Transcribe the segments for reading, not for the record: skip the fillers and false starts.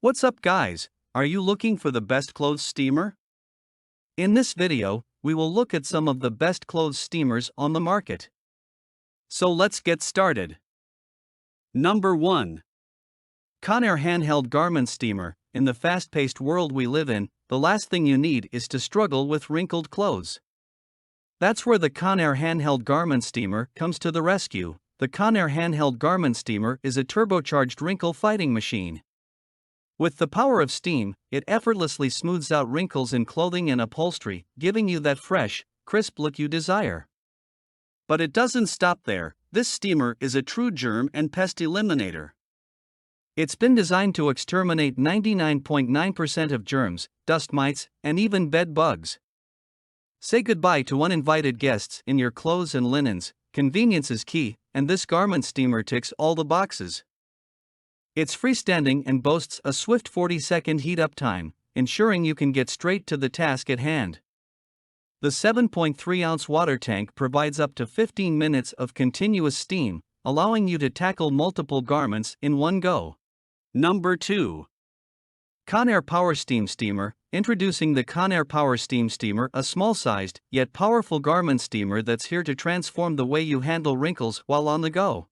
What's up guys, are you looking for the best clothes steamer? In this video, we will look at some of the best clothes steamers on the market. So let's get started. Number 1. Conair Handheld Garment Steamer. In the fast-paced world we live in, the last thing you need is to struggle with wrinkled clothes. That's where the Conair Handheld Garment Steamer comes to the rescue. The Conair Handheld Garment Steamer is a turbocharged wrinkle fighting machine. With the power of steam, it effortlessly smooths out wrinkles in clothing and upholstery, giving you that fresh, crisp look you desire. But it doesn't stop there. This steamer is a true germ and pest eliminator. It's been designed to exterminate 99.9% of germs, dust mites, and even bed bugs. Say goodbye to uninvited guests in your clothes and linens. Convenience is key, and this garment steamer ticks all the boxes. It's freestanding and boasts a swift 40-second heat-up time, ensuring you can get straight to the task at hand. The 7.3-ounce water tank provides up to 15 minutes of continuous steam, allowing you to tackle multiple garments in one go. Number 2. Conair Power Steam Steamer. Introducing the Conair Power Steam Steamer, a small-sized, yet powerful garment steamer that's here to transform the way you handle wrinkles while on the go.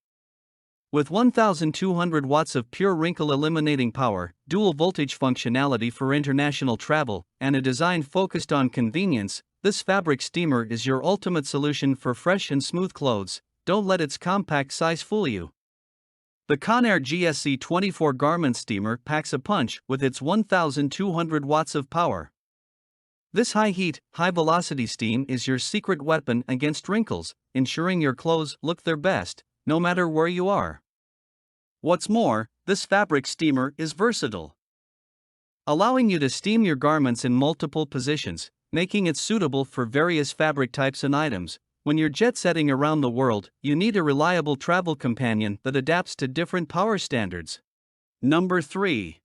With 1,200 watts of pure wrinkle-eliminating power, dual-voltage functionality for international travel, and a design focused on convenience, this fabric steamer is your ultimate solution for fresh and smooth clothes. Don't let its compact size fool you. The Conair GSC 24 Garment Steamer packs a punch with its 1,200 watts of power. This high-heat, high-velocity steam is your secret weapon against wrinkles, ensuring your clothes look their best, no matter where you are. What's more, this fabric steamer is versatile, allowing you to steam your garments in multiple positions, making it suitable for various fabric types and items. When you're jet-setting around the world, you need a reliable travel companion that adapts to different power standards. Number 3.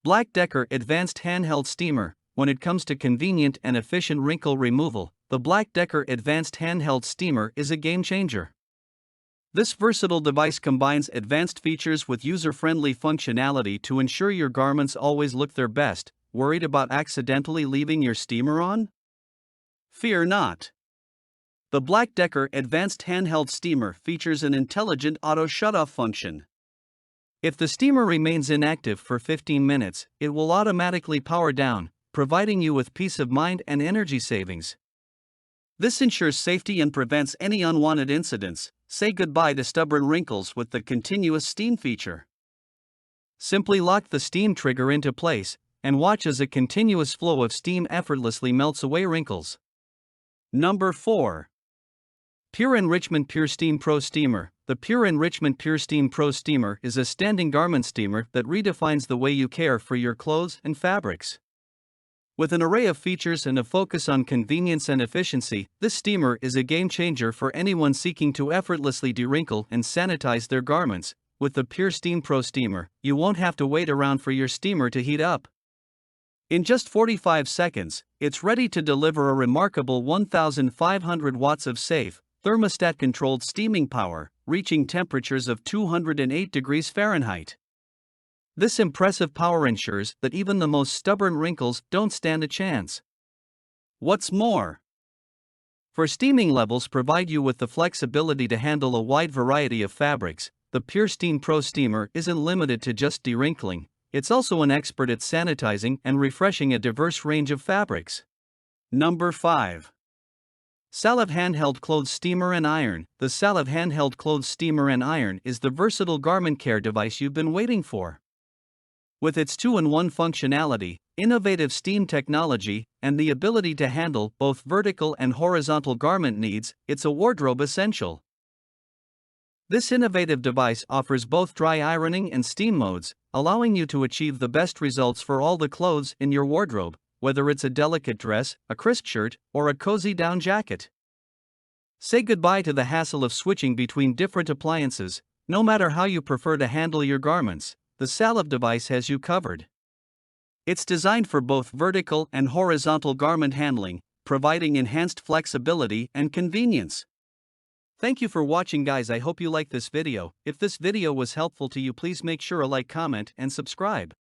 BLACK+DECKER Advanced Handheld Steamer. When it comes to convenient and efficient wrinkle removal, the BLACK+DECKER Advanced Handheld Steamer is a game-changer. This versatile device combines advanced features with user-friendly functionality to ensure your garments always look their best. Worried about accidentally leaving your steamer on? Fear not. The BLACK+DECKER Advanced Handheld Steamer features an intelligent auto shutoff function. If the steamer remains inactive for 15 minutes, it will automatically power down, providing you with peace of mind and energy savings. This ensures safety and prevents any unwanted incidents. Say goodbye to stubborn wrinkles with the continuous steam feature. Simply lock the steam trigger into place, and watch as a continuous flow of steam effortlessly melts away wrinkles. Number 4. Pure Enrichment PureSteam Pro Steamer. The Pure Enrichment PureSteam Pro Steamer is a standing garment steamer that redefines the way you care for your clothes and fabrics. With an array of features and a focus on convenience and efficiency, this steamer is a game-changer for anyone seeking to effortlessly de-wrinkle and sanitize their garments. With the PureSteam Pro Steamer, you won't have to wait around for your steamer to heat up. In just 45 seconds, it's ready to deliver a remarkable 1,500 watts of safe, thermostat-controlled steaming power, reaching temperatures of 208 degrees Fahrenheit. This impressive power ensures that even the most stubborn wrinkles don't stand a chance. What's more, for steaming levels provide you with the flexibility to handle a wide variety of fabrics. The PureSteam Pro Steamer isn't limited to just de-wrinkling, it's also an expert at sanitizing and refreshing a diverse range of fabrics. Number 5. SALAV Handheld Clothes Steamer and Iron. The SALAV Handheld Clothes Steamer and Iron is the versatile garment care device you've been waiting for. With its 2-in-1 functionality, innovative steam technology, and the ability to handle both vertical and horizontal garment needs, it's a wardrobe essential. This innovative device offers both dry ironing and steam modes, allowing you to achieve the best results for all the clothes in your wardrobe, whether it's a delicate dress, a crisp shirt, or a cozy down jacket. Say goodbye to the hassle of switching between different appliances. No matter how you prefer to handle your garments, the SALAV device has you covered. It's designed for both vertical and horizontal garment handling, providing enhanced flexibility and convenience. Thank you for watching guys. I hope you liked this video. If this video was helpful to you, please make sure to like, comment, and subscribe.